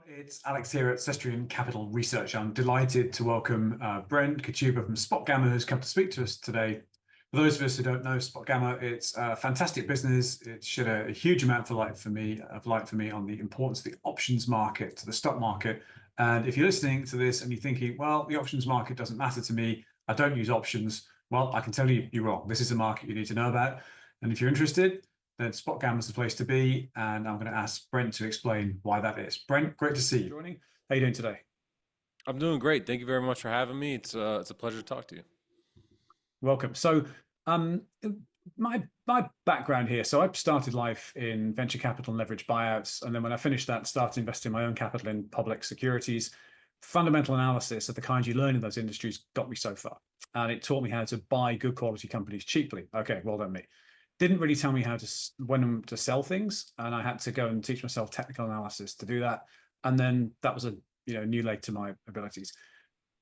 It's Alex here at Cestrian Capital Research. I'm delighted to welcome Brent Kochuba from SpotGamma, who's come to speak to us today. For those of us who don't know SpotGamma, it's a fantastic business. It shed a huge amount of light for me on the importance of the options market to the stock market. And if you're listening to this and you're thinking, well, the options market doesn't matter to me, I don't use options. Well, I can tell you you're wrong. This is a market you need to know about. And if you're interested, then SpotGamma is the place to be. And I'm going to ask Brent to explain why that is. Brent, great to see you joining. How are you doing today? I'm doing great. Thank you very much for having me. It's a pleasure to talk to you. Welcome. So, um, my background here. So, I started life in venture capital and leverage buyouts, and then when I finished that, started investing my own capital in public securities. Fundamental analysis of the kind you learn in those industries got me so far, and it taught me how to buy good quality companies cheaply. Okay, well done me. Didn't really tell me how to when to sell things, and I had to go and teach myself technical analysis to do that. And then that was a new leg to my abilities.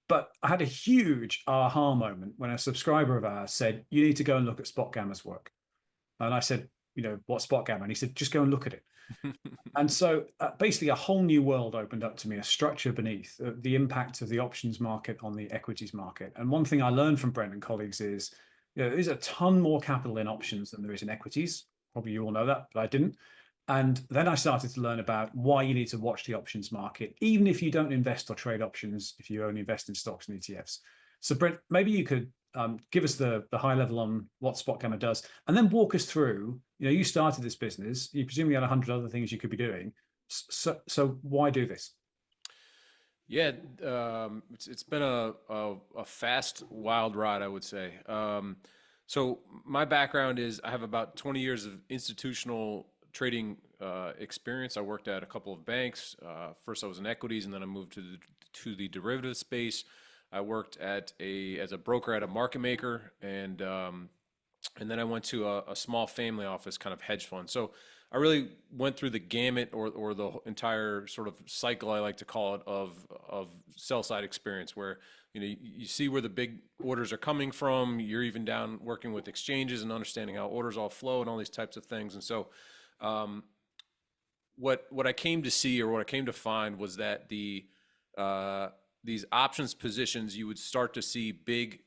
But I had a huge aha moment when a subscriber of ours said, "You need to go and look at SpotGamma's work." And I said, "What's SpotGamma?" And he said, "Just go and look at it." And so basically a whole new world opened up to me, a structure beneath the impact of the options market on the equities market. And one thing I learned from Brent and colleagues is, there's a ton more capital in options than there is in equities. Probably you all know that, but I didn't. And then I started to learn about why you need to watch the options market, even if you don't invest or trade options, if you only invest in stocks and ETFs. So, Brent, maybe you could give us the high level on what SpotGamma does, and then walk us through. You started this business. You presumably had 100 other things you could be doing. So why do this? Yeah, it's been a fast, wild ride, I would say. So my background is I have about 20 years of institutional trading experience. I worked at a couple of banks. First, I was in equities, and then I moved to the derivative space. I worked as a broker at a market maker, and then I went to a small family office kind of hedge fund. So I really went through the gamut or the entire sort of cycle, I like to call it, of sell side experience, where you see where the big orders are coming from. You're even down working with exchanges and understanding how orders all flow and all these types of things. And so what I came to see, or what I came to find, was that these options positions, you would start to see big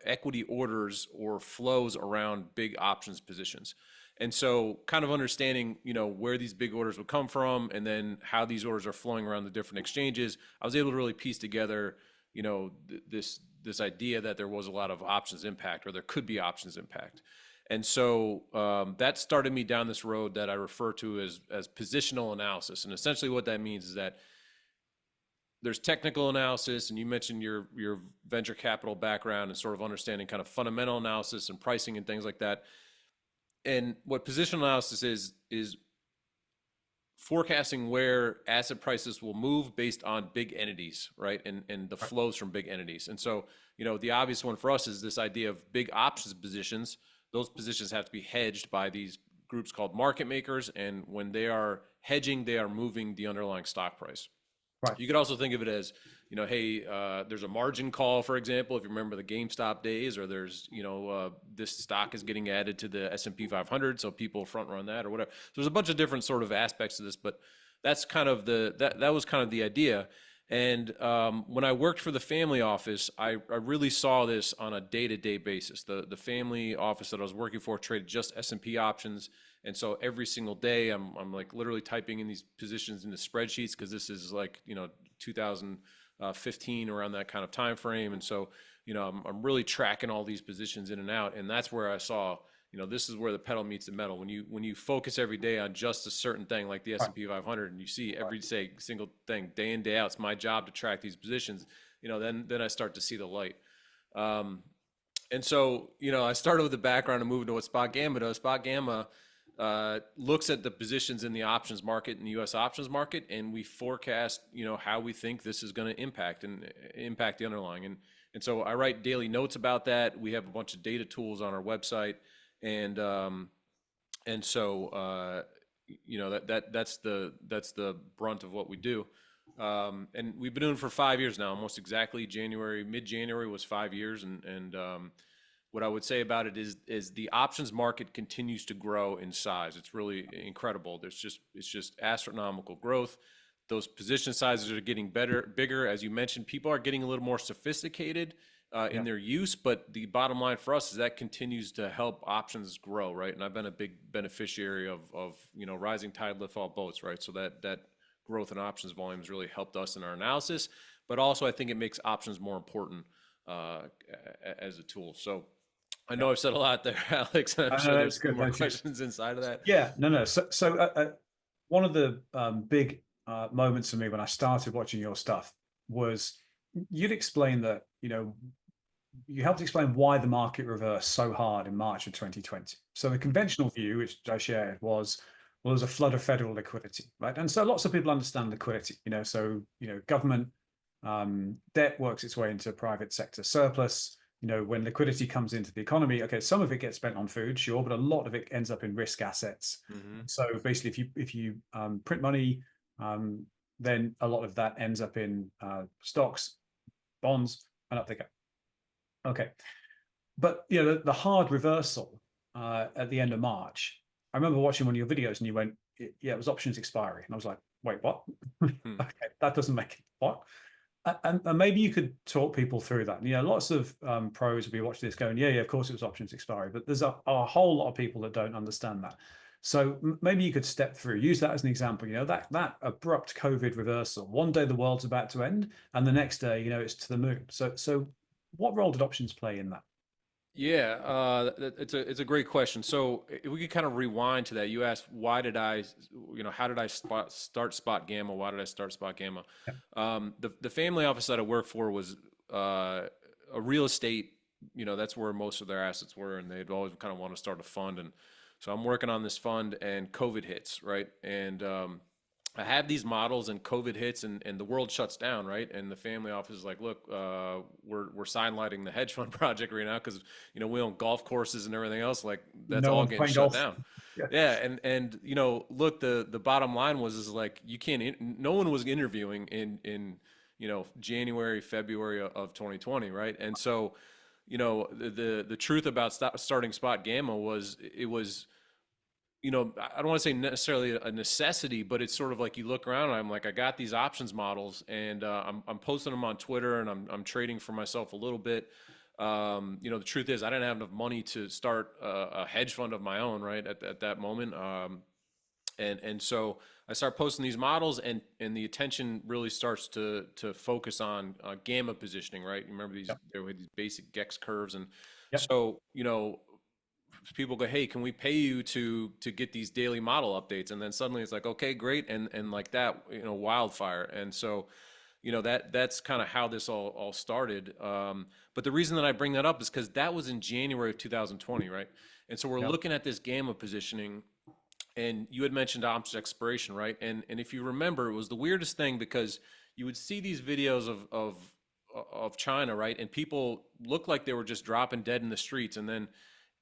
equity orders or flows around big options positions. And so kind of understanding, where these big orders would come from, and then how these orders are flowing around the different exchanges, I was able to really piece together, this idea that there was a lot of options impact, or there could be options impact. And so that started me down this road that I refer to as positional analysis. And essentially what that means is that there's technical analysis, and you mentioned your venture capital background and sort of understanding kind of fundamental analysis and pricing and things like that. And what positional analysis is forecasting where asset prices will move based on big entities, right? And the flows from big entities. And so, the obvious one for us is this idea of big options positions. Those positions have to be hedged by these groups called market makers. And when they are hedging, they are moving the underlying stock price. Right. You could also think of it as, hey, there's a margin call, for example, if you remember the GameStop days, or there's, this stock is getting added to the S&P 500, so people front run that or whatever. So there's a bunch of different sort of aspects to this, but that's kind of that was kind of the idea. And when I worked for the family office, I really saw this on a day-to-day basis. The family office that I was working for traded just S&P options. And so every single day, I'm like literally typing in these positions into spreadsheets, because this is like 2015, around that kind of time frame. And so I'm really tracking all these positions in and out, and that's where I saw this is where the pedal meets the metal. When you focus every day on just a certain thing, like the S&P 500, and you see every single thing day in day out, it's my job to track these positions. Then I start to see the light. And so I started with the background and moved into what SpotGamma does. SpotGamma looks at the positions in the options market, in the U.S. options market, and we forecast, how we think this is going to impact the underlying. And so I write daily notes about that. We have a bunch of data tools on our website, and so that's the brunt of what we do. And we've been doing it for 5 years now, almost exactly mid-January was 5 years, and what I would say about it is the options market continues to grow in size. It's really incredible. It's just astronomical growth. those position sizes are getting bigger. As you mentioned, people are getting a little more sophisticated in Yeah. their use, but the bottom line for us is that continues to help options grow, right? And I've been a big beneficiary of rising tide lift all boats, right? So that growth in options volume has really helped us in our analysis, but also I think it makes options more important uh, as a tool. So I Yeah. know I've said a lot there, Alex, and I'm I sure know that's there's good. more No, cheers. questions inside of that. Yeah, no. So one of the big moments for me when I started watching your stuff was you'd explain that, you helped explain why the market reversed so hard in March of 2020. So the conventional view, which I shared, was, well, there's a flood of federal liquidity, right? And so lots of people understand liquidity, so, government debt works its way into private sector surplus. When liquidity comes into the economy, okay, some of it gets spent on food, sure, but a lot of it ends up in risk assets. Mm-hmm. So basically, if you print money, then a lot of that ends up in stocks, bonds, and up they go. Okay, but the hard reversal at the end of March. I remember watching one of your videos, and you went, "Yeah, it was options expiry," and I was like, "Wait, what? Hmm. Okay, that doesn't make what?" And maybe you could talk people through that. Lots of pros will be watching this going, yeah, of course it was options expiry, but there's a whole lot of people that don't understand that. So maybe you could step through, use that as an example. That abrupt COVID reversal. One day the world's about to end, and the next day, it's to the moon. So what role did options play in that? Yeah, it's a great question. So if we could kind of rewind to that, you asked why did I, how did I start SpotGamma? Why did I start SpotGamma? Yeah, The family office that I worked for was a real estate. That's where most of their assets were, and they'd always kind of want to start a fund. And so I'm working on this fund, and COVID hits, right? And I have these models, and COVID hits, and the world shuts down, right? And the family office is like, look, we're sidelining the hedge fund project right now because we own golf courses and everything else. Like that's no all one's getting playing shut golf. down. Yeah, Yeah, and look, the bottom line was is like you can't. No one was interviewing in January, February of 2020, right? And so the truth about starting SpotGamma was it was I don't want to say necessarily a necessity, but it's sort of like you look around and I'm like, I got these options models and I'm posting them on Twitter and I'm trading for myself a little bit. The truth is I didn't have enough money to start a hedge fund of my own, right, at that moment. And so I start posting these models and the attention really starts to focus on gamma positioning, right? You remember yeah, there were these basic Gex curves. And yeah. so, people go, hey, can we pay you to get these daily model updates? And then suddenly it's like, okay, great. And like that, wildfire. And so, that's kind of how this all started. But the reason that I bring that up is because that was in January of 2020, right? And so we're Yeah. looking at this gamma positioning, and you had mentioned options expiration, right? And if you remember, it was the weirdest thing because you would see these videos of China, right? And people looked like they were just dropping dead in the streets, and then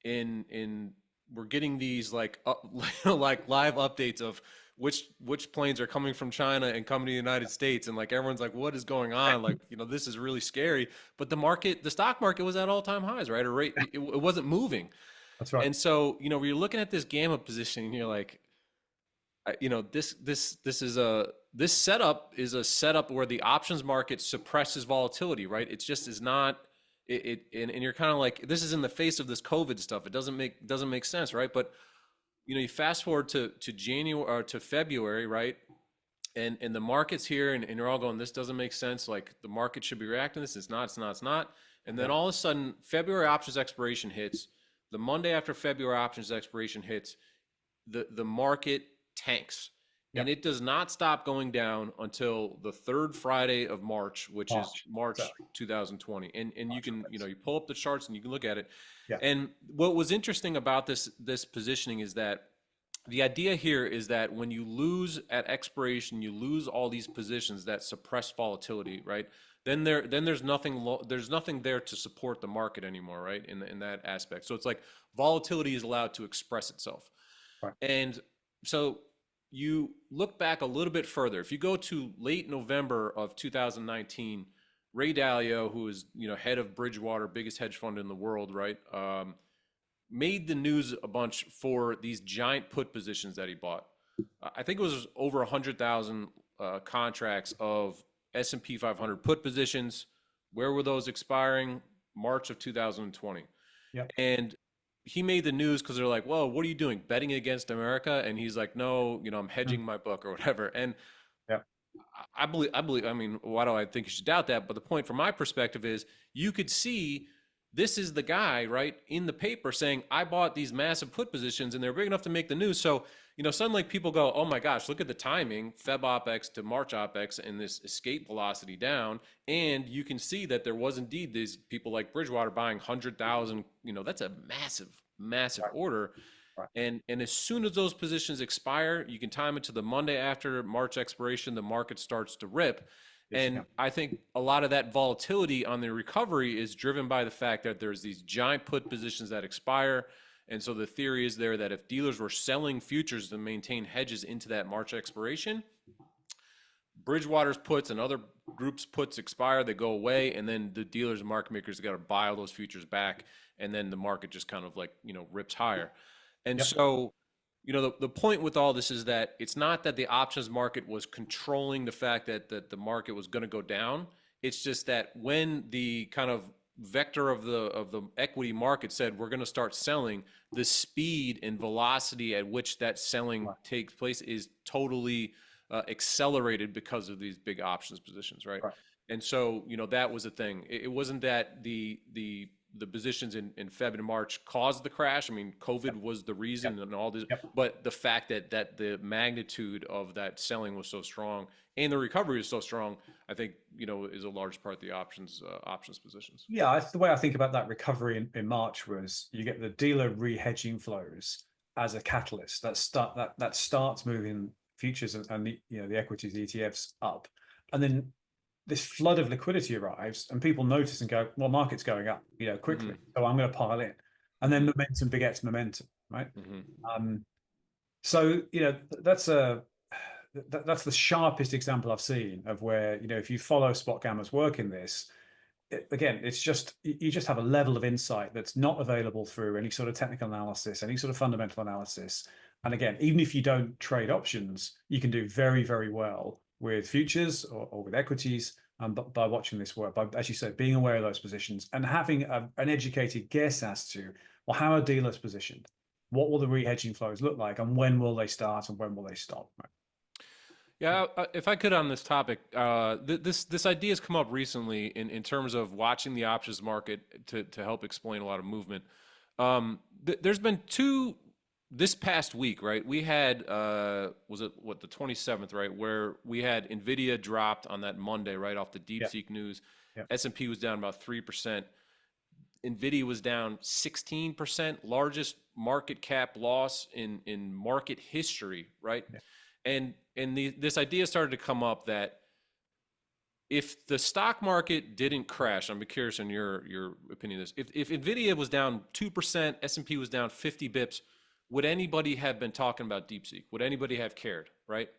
in we're getting these like like live updates of which planes are coming from China and coming to the United States, and like everyone's like, what is going on? Like, this is really scary. But the stock market was at all-time highs, right? Or rate it wasn't moving. That's right. And so, when you're looking at this gamma position, and you're like, this setup is a setup where the options market suppresses volatility, right? It's just is not and you're kind of like, this is in the face of this COVID stuff. It doesn't make sense, right? But you fast forward to January or to February, right? And the market's here, and you're all going, this doesn't make sense. Like the market should be reacting to this. It's not. And then Yeah, all of a sudden, February options expiration hits. The Monday after February options expiration hits, the market tanks, yeah. and it does not stop going down until the third Friday of March, which is March. March Exactly. 2020. And you March can close. you pull up the charts and you can look at it. Yeah. And what was interesting about this positioning is that the idea here is that when you lose at expiration, you lose all these positions that suppress volatility, right? Then there's nothing there to support the market anymore, right? In that aspect. So it's like volatility is allowed to express itself. Right. And so you look back a little bit further. If you go to late November of 2019, Ray Dalio, who is head of Bridgewater, biggest hedge fund in the world, right, made the news a bunch for these giant put positions that he bought. I think it was over 100,000 contracts of S&P 500 put positions. Where were those expiring? March of 2020. Yep. And he made the news because they're like, "Whoa, what are you doing? Betting against America?" And he's like, "No, I'm hedging Mm. my book or whatever." And Yep. I believe. I mean, why do I think you should doubt that? But the point from my perspective is, you could see this is the guy right in the paper saying, "I bought these massive put positions, and they're big enough to make the news." So suddenly people go, "Oh my gosh, look at the timing, Feb OPEX to March OPEX, and this escape velocity down." And you can see that there was indeed these people like Bridgewater buying 100,000. That's a massive, massive Right. order. Right. And as soon as those positions expire, you can time it to the Monday after March expiration, the market starts to rip. Yes, you And can. I think a lot of that volatility on the recovery is driven by the fact that there's these giant put positions that expire. And so the theory is there that if dealers were selling futures to maintain hedges into that March expiration, Bridgewater's puts and other groups' puts expire, they go away, and then the dealers and market makers got to buy all those futures back, and then the market just kind of like rips higher. And Yep. so, the point with all this is that it's not that the options market was controlling the fact that the market was going to go down. It's just that when the kind of vector of the equity market said we're going to start selling, the speed and velocity at which that selling Right. takes place is totally accelerated because of these big options positions, right? Right. And so, that was the thing. It wasn't that the positions in Feb and March caused the crash. I mean, Yep. COVID was the reason Yep. and all this, Yep. but the fact that the magnitude of that selling was so strong and the recovery is so strong, I think, is a large part of the options positions. Yeah, the way I think about that recovery in March was you get the dealer re-hedging flows as a catalyst that starts moving futures and the equities ETFs up, and then this flood of liquidity arrives, and people notice and go, "Well, market's going up, quickly, Hmm. so I'm going to pile in," and then Hmm. momentum begets momentum, right? Hmm. Um, so that's that's the sharpest example I've seen of where if you follow SpotGamma's work in this, again, it's just you just have a level of insight that's not available through any sort of technical analysis, any sort of fundamental analysis. And again, even if you don't trade options, you can do very, very well with futures or with equities, but by watching this work, by, as you said, being aware of those positions and having an educated guess as to, well, how are dealers positioned? What will the re-hedging flows look like, and when will they start and when will they stop? Right? Yeah, if I could on this topic, this idea has come up recently in terms of watching the options market to help explain a lot of movement. There's been two this past week, right? We had was it what, the 27th, right, where we had Nvidia dropped on that Monday right off the Yeah, DeepSeek news. yeah, S&P was down about 3%. Nvidia was down 16%, largest market cap loss in market history, right? yeah. And this idea started to come up that if the stock market didn't crash, I'm curious on your opinion of this. If Nvidia was down 2%, S&P was down 50 bips, would anybody have been talking about DeepSeek? Would anybody have cared, right?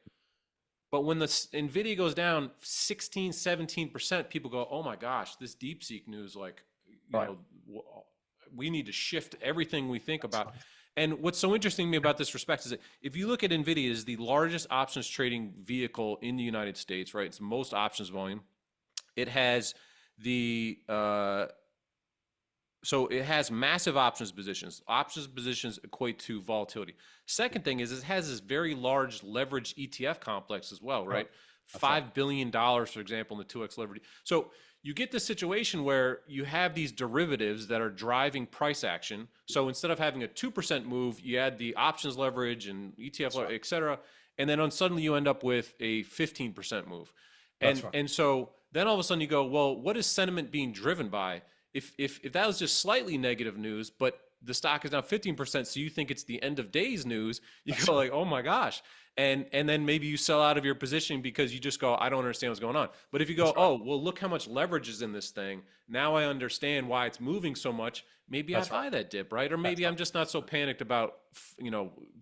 But when the Nvidia goes down 16, 17%, people go, "Oh my gosh, this DeepSeek news, like, you Right. know, we need to shift everything we think That's about." right. And what's so interesting to me about this respect is that if you look at Nvidia, is the largest options trading vehicle in the United States, right? It's most options volume. It has the so it has massive options positions. Options positions equate to volatility. Second thing is it has this very large leverage ETF complex as well, Right. right? That's right. $5 billion, for example, in the 2x leverage. So you get the situation where you have these derivatives that are driving price action. So instead of having a 2% move, you add the options leverage and ETF, That's right. et cetera. And then suddenly you end up with a 15% move. That's And, right. and so then all of a sudden you go, well, what is sentiment being driven by? If that was just slightly negative news, but the stock is down 15%, so you think it's the end of days news, you That's go right. like, "Oh my gosh." And then maybe you sell out of your position because you just go, "I don't understand what's going on." But if you go, That's right. "Oh, well, look how much leverage is in this thing. Now I understand why it's moving so much. Maybe I That's right. buy that dip, right? Or That's maybe right. I'm just not so panicked about,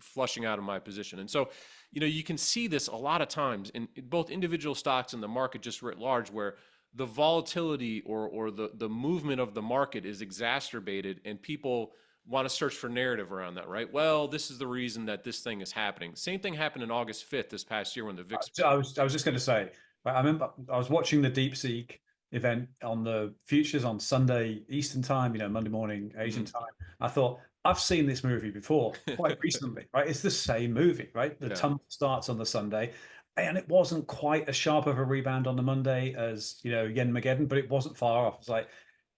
flushing out of my position." And so, you can see this a lot of times in both individual stocks and the market just writ large, where the volatility or the movement of the market is exacerbated, and people want to search for narrative around that, right? Well, this is the reason that this thing is happening. Same thing happened in August 5th this past year when the VIX. I was just going to say, I remember I was watching the DeepSeek event on the futures on Sunday Eastern time, Monday morning Asian Mhm. time. I thought I've seen this movie before quite recently, right? It's the same movie, right? The Yeah. tumble starts on the Sunday, and it wasn't quite as sharp of a rebound on the Monday as Yen Mageddon, but it wasn't far off. It's like,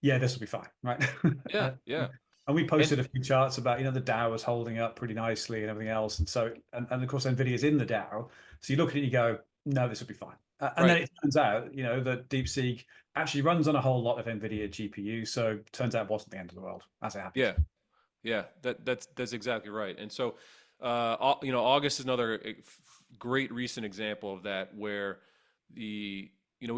yeah, this will be fine, right? Yeah. Yeah. And we And posted a few charts about, the Dow was holding up pretty nicely and everything else. And so, and of course, Nvidia's in the Dow. So you look at it, and you go, no, this will be fine. And then right. it turns out, that DeepSeek actually runs on a whole lot of Nvidia GPU. So it turns out it wasn't the end of the world, as it happens. Yeah. Yeah. That's exactly right. And so, August is another great recent example of that, where we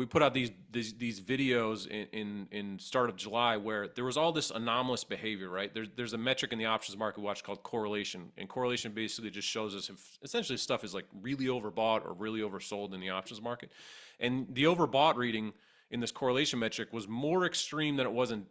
put out these videos in start of July where there was all this anomalous behavior, right? There's a metric in the options market watch called correlation, and correlation basically just shows us if essentially stuff is like really overbought or really oversold in the options market, and the overbought reading in this correlation metric was more extreme than it was in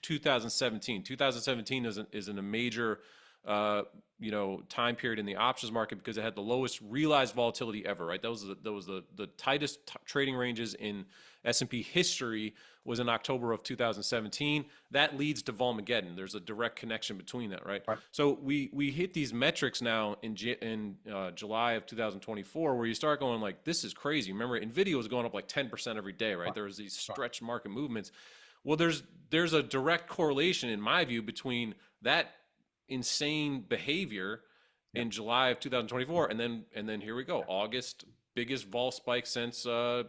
2017. 2017 isn't a major time period in the options market because it had the lowest realized volatility ever, right? That was the tightest trading ranges in S&P history was in October of 2017. That leads to Volmageddon. There's a direct connection between that, right? Right. So we hit these metrics now in July of 2024 where you start going like, this is crazy. Remember, Nvidia was going up like 10% every day, right? Right. There was these Right. stretch market movements. Well, there's a direct correlation in my view between that insane behavior Yeah. in July of 2024, and then here we go, August, biggest vol spike since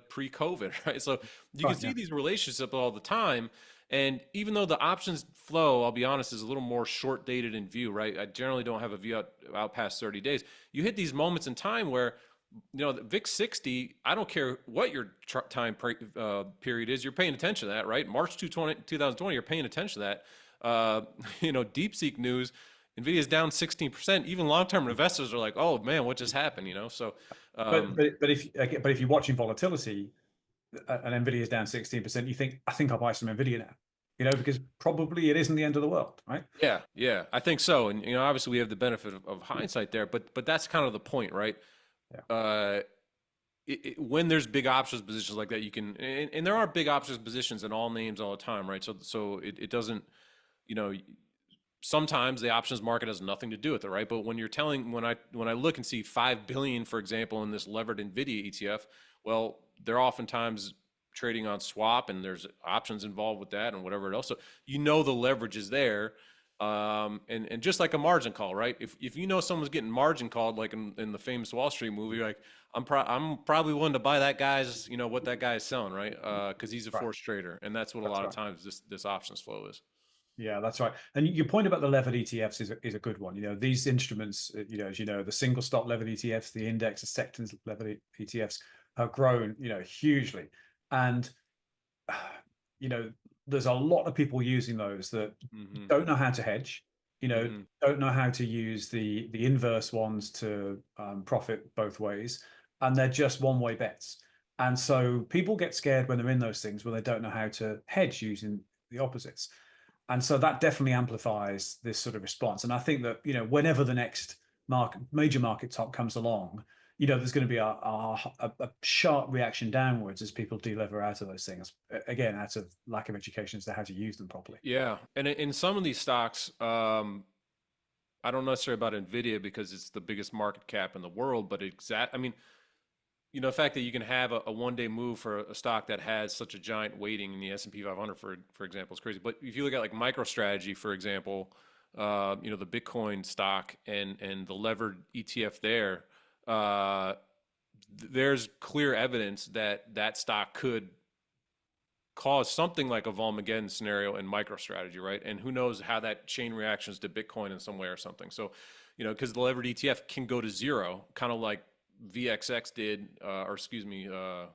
pre-COVID, right? So you can Right. see Yeah. these relationships all the time. And even though the options flow, I'll be honest, is a little more short dated in view, right? I generally don't have a view out past 30 days. You hit these moments in time where the VIX 60, I don't care what your time period is, you're paying attention to that, right? March 2020, you're paying attention to that. DeepSeek news, Nvidia's down 16%. Even long-term investors are like, oh man, what just happened? So But um, but but if but if you're watching volatility, and Nvidia is down 16%, you think, I think I'll buy some Nvidia now, because probably it isn't the end of the world, right? yeah, I think so. And obviously we have the benefit of hindsight there, but that's kind of the point, right? Yeah. Uh, when there's big options positions like that, you can, and there are big options positions in all names all the time, right? So it doesn't, you know, sometimes the options market has nothing to do with it, right? But when I look and see 5 billion, for example, in this levered Nvidia ETF, well, they're oftentimes trading on swap, and there's options involved with that, and whatever else. So the leverage is there, and just like a margin call, right? If someone's getting margin called, like in the famous Wall Street movie, like I'm probably willing to buy that guy's, what that guy is selling, right? Because he's a Right. forced trader, and that's what a That's lot of right. times this options flow is. Yeah, that's right. And your point about the levered ETFs is a good one. These instruments, as you know, the single stock levered ETFs, the index, the sectors levered ETFs have grown, hugely. And you know, there's a lot of people using those that Mm-hmm. don't know how to hedge, Mm-hmm. don't know how to use the inverse ones to profit both ways, and they're just one way bets. And so people get scared when they're in those things when they don't know how to hedge using the opposites. And so that definitely amplifies this sort of response. And I think that whenever the next major market top comes along, there's going to be a sharp reaction downwards as people deliver out of those things. Again, out of lack of education as to how to use them properly. Yeah, and in some of these stocks, I don't necessarily about Nvidia because it's the biggest market cap in the world, but I mean, the fact that you can have a 1 day move for a stock that has such a giant weighting in the S&P 500, for example, is crazy. But if you look at like MicroStrategy, for example, the Bitcoin stock and the levered ETF there, there's clear evidence that that stock could cause something like a Volmageddon scenario in MicroStrategy, right? And who knows how that chain reactions to Bitcoin in some way or something. So, because the levered ETF can go to zero, kind of like VXX did, or excuse me, I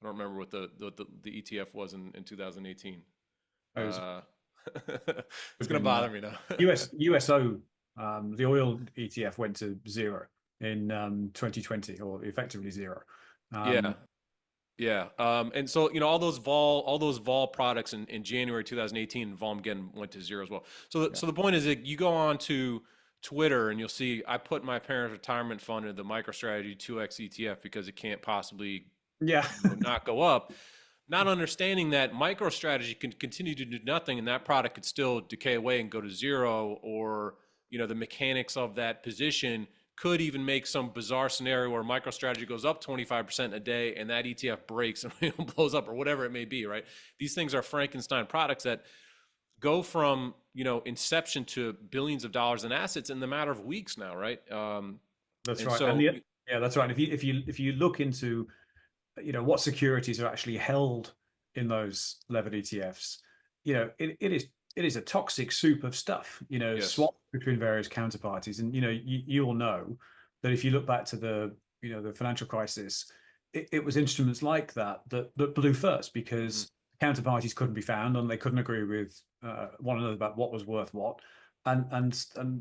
don't remember what the ETF was in 2018. It was Uh, it's gonna in bother me now. USO, the oil ETF went to zero in 2020, or effectively zero. Yeah, Um, Yeah. And so, all those vol products in January 2018, vol again went to zero as well. Yeah. So the point is that you go on to Twitter and you'll see I put my parents' retirement fund into the MicroStrategy 2X ETF because it can't possibly, Yeah. not go up. Not understanding that MicroStrategy can continue to do nothing and that product could still decay away and go to zero, or the mechanics of that position could even make some bizarre scenario where MicroStrategy goes up 25% a day and that ETF breaks and blows up or whatever it may be, right? These things are Frankenstein products that go from inception to billions of dollars in assets in the matter of weeks now, right? That's And right. so, Yeah, that's right. If you look into what securities are actually held in those levered ETFs, it is a toxic soup of stuff, yes. swapped between various counterparties. And you all know that if you look back to the financial crisis, it was instruments like that blew first Hmm. because counterparties couldn't be found and they couldn't agree with one another about what was worth what. And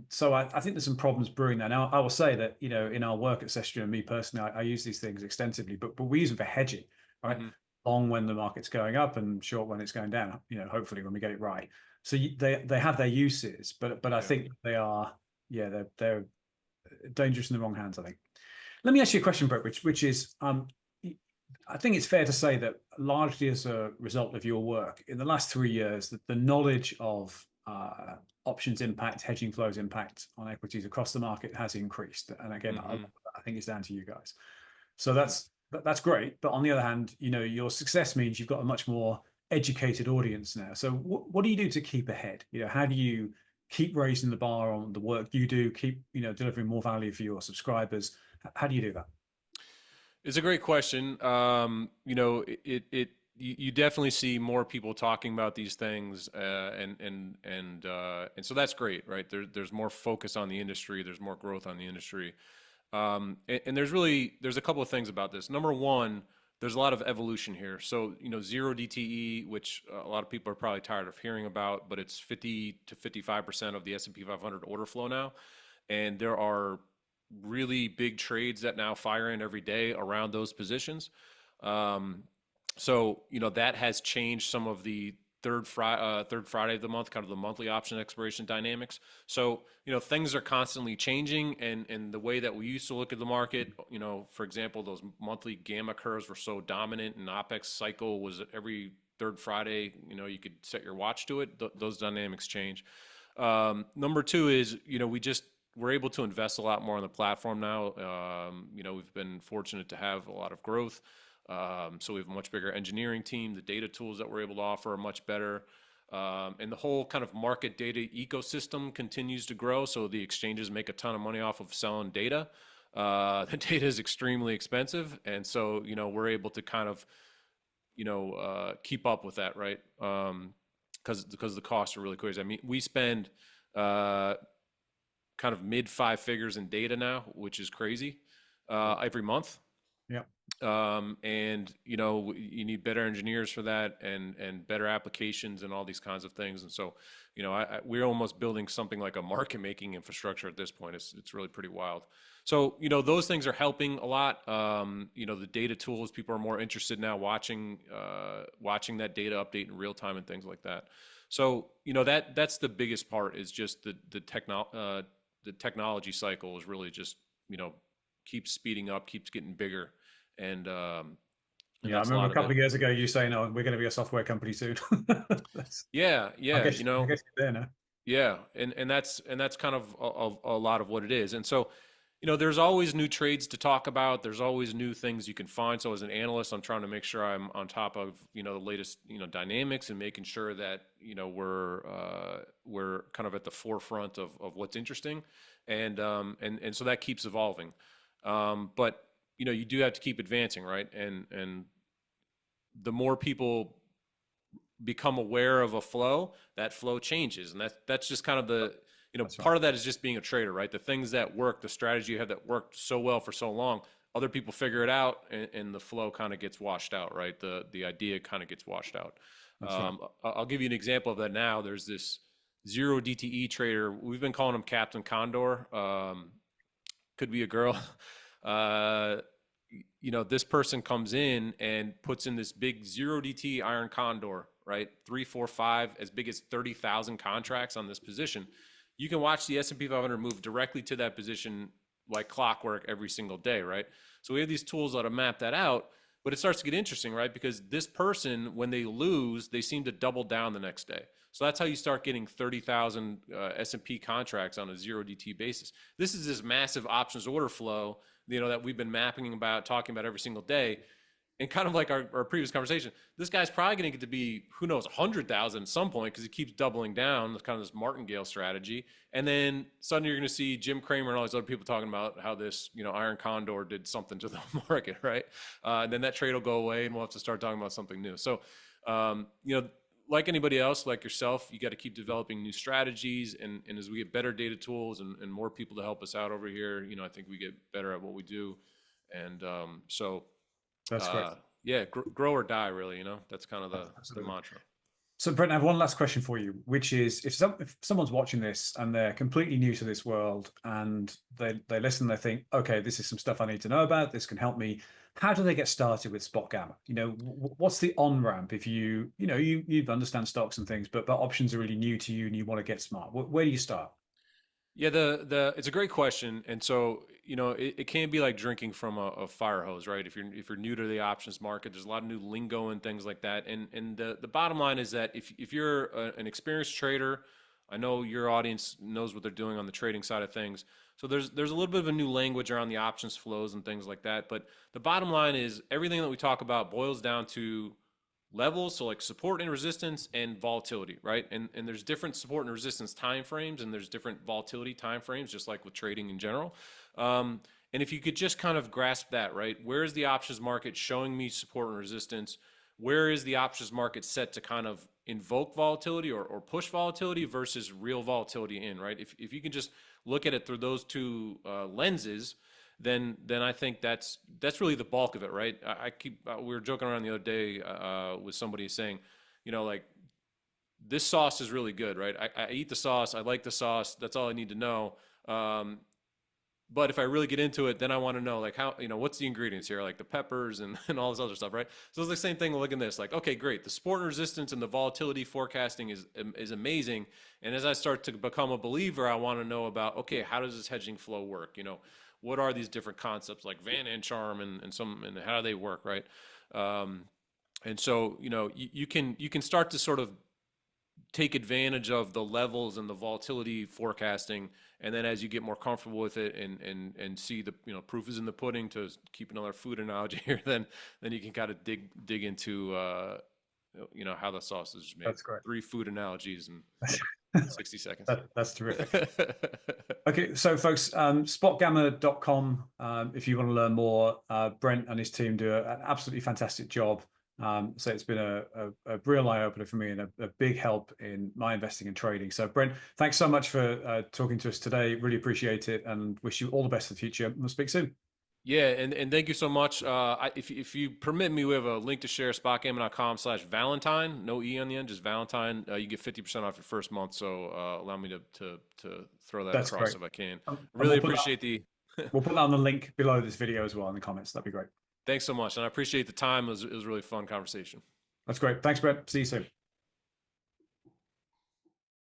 so I think there's some problems brewing there. Now, I will say that, in our work at Cestrian and me personally, I use these things extensively, but we use them for hedging, right? Hmm. Long when the market's going up and short when it's going down, hopefully when we get it right. So they have their uses, but I Yeah. think they are, yeah, they're dangerous in the wrong hands, I think. Let me ask you a question, Brett, which is, I think it's fair to say that largely as a result of your work in the last 3 years, that the knowledge of options impact, hedging flows impact on equities across the market has increased. And again, Hmm. I think it's down to you guys. So that's great. But on the other hand, your success means you've got a much more educated audience now. So what do you do to keep ahead? How do you keep raising the bar on the work you do, keep delivering more value for your subscribers? How do you do that? It's a great question. You definitely see more people talking about these things, and so that's great, right? There's more focus on the industry. There's more growth on the industry, and there's a couple of things about this. Number one, there's a lot of evolution here. So zero DTE, which a lot of people are probably tired of hearing about, but it's 50 to 55% of the S&P 500 order flow now, and there are really big trades that now fire in every day around those positions. Um, so that has changed some of the third Friday of the month, kind of the monthly option expiration dynamics. So things are constantly changing, and the way that we used to look at the market, for example, those monthly gamma curves were so dominant, and OPEX cycle was every third Friday. You could set your watch to it. Those dynamics change. Number two is we're able to invest a lot more on the platform now. We've been fortunate to have a lot of growth. So we have a much bigger engineering team. The data tools that we're able to offer are much better. And the whole kind of market data ecosystem continues to grow. So the exchanges make a ton of money off of selling data. The data is extremely expensive. And so, we're able to kind of, keep up with that, right? Because the costs are really crazy. I mean, we spend kind of mid five figures in data now, which is crazy, every month. Yeah. And you need better engineers for that, and better applications and all these kinds of things. And so, we're almost building something like a market making infrastructure at this point. It's really pretty wild. So those things are helping a lot. The data tools, people are more interested now watching that data update in real time and things like that. So that's the biggest part, is just the technology cycle is really just keeps speeding up, keeps getting bigger, and um, and Yeah, I that's a remember lot a of couple it. of years ago you saying, "Oh, we're going to be a software company soon." That's, Yeah, I yeah, guess, I guess you're there now. yeah, and that's kind of a lot of what it is. And so, there's always new trades to talk about. There's always new things you can find. So as an analyst, I'm trying to make sure I'm on top of the latest dynamics, and making sure that we're kind of at the forefront of what's interesting, and so that keeps evolving. But you do have to keep advancing, right? And the more people become aware of a flow, that flow changes, and that's just kind of the That's right. part of that is just being a trader, right? The things that work, the strategy you have that worked so well for so long, other people figure it out, and the flow kind of gets washed out, right? The idea kind of gets washed out. That's right. I'll give you an example of that now. There's this zero DTE trader. We've been calling him Captain Condor. Could be a girl. Uh, this person comes in and puts in this big 0 DT iron condor, right? 3, 4, 5, as big as 30,000 contracts on this position. You can watch the S&P 500 move directly to that position like clockwork every single day, right? So we have these tools that map that out, but it starts to get interesting, right? Because this person, when they lose, they seem to double down the next day. So that's how you start getting 30,000 S&P contracts on a 0 DT basis. This is this massive options order flow, that we've been talking about every single day. And kind of like our previous conversation, this guy's probably going to get to be, who knows, 100,000 at some point because he keeps doubling down. It's kind of this martingale strategy. And then suddenly you're going to see Jim Cramer and all these other people talking about how this, Iron Condor did something to the market, right? And then that trade will go away and we'll have to start talking about something new. So, like anybody else, like yourself, you got to keep developing new strategies. And as we get better data tools and more people to help us out over here, I think we get better at what we do. And That's great. Yeah, grow or die, really. That's kind of the mantra. So, Brent, I have one last question for you, which is if someone's watching this and they're completely new to this world and they listen, they think, okay, this is some stuff I need to know about. This can help me. How do they get started with SpotGamma? What's the on ramp if you understand stocks and things, but options are really new to you and you want to get smart? Where do you start? Yeah, it's a great question, and so it can be like drinking from a fire hose, right? If you're new to the options market, there's a lot of new lingo and things like that. And the bottom line is that if you're an experienced trader, I know your audience knows what they're doing on the trading side of things. So there's a little bit of a new language around the options flows and things like that. But the bottom line is everything that we talk about boils down to levels, so like support and resistance and volatility, right? And there's different support and resistance time frames, and there's different volatility time frames, just like with trading in general. And if you could just kind of grasp that, right? Where is the options market showing me support and resistance? Where is the options market set to kind of invoke volatility or push volatility versus real volatility in, right? If you can just look at it through those two lenses, then I think that's really the bulk of it, right? We were joking around the other day with somebody saying, like, this sauce is really good, right? I eat the sauce, I like the sauce, that's all I need to know. But if I really get into it, then I want to know, like, how, what's the ingredients here, like the peppers and all this other stuff, right? So it's the same thing. Look at this, like, okay, great. The support and resistance and the volatility forecasting is amazing. And as I start to become a believer, I want to know about, okay, how does this hedging flow work? What are these different concepts like Van and Charm and how do they work, right? And so, you can start to sort of take advantage of the levels and the volatility forecasting, and then as you get more comfortable with it and see the proof is in the pudding, to keep another food analogy here, then you can kind of dig into how the sausage is made. That's great. 3 food analogies in 60 seconds. That's terrific. Okay, so folks, spotgamma.com. If you want to learn more, Brent and his team do an absolutely fantastic job. So it's been a real eye opener for me and a big help in my investing and trading. So Brent, thanks so much for talking to us today. Really appreciate it and wish you all the best for the future. We'll speak soon. Yeah, and thank you so much. If you permit me, we have a link to share, spotgamma.com/Valentine, no E on the end, just Valentine. You get 50% off your first month. So allow me to throw that across if I can. Really appreciate we'll put that on the link below this video as well in the comments. That'd be great. Thanks so much. And I appreciate the time. It was a really fun conversation. That's great. Thanks, Brent. See you soon.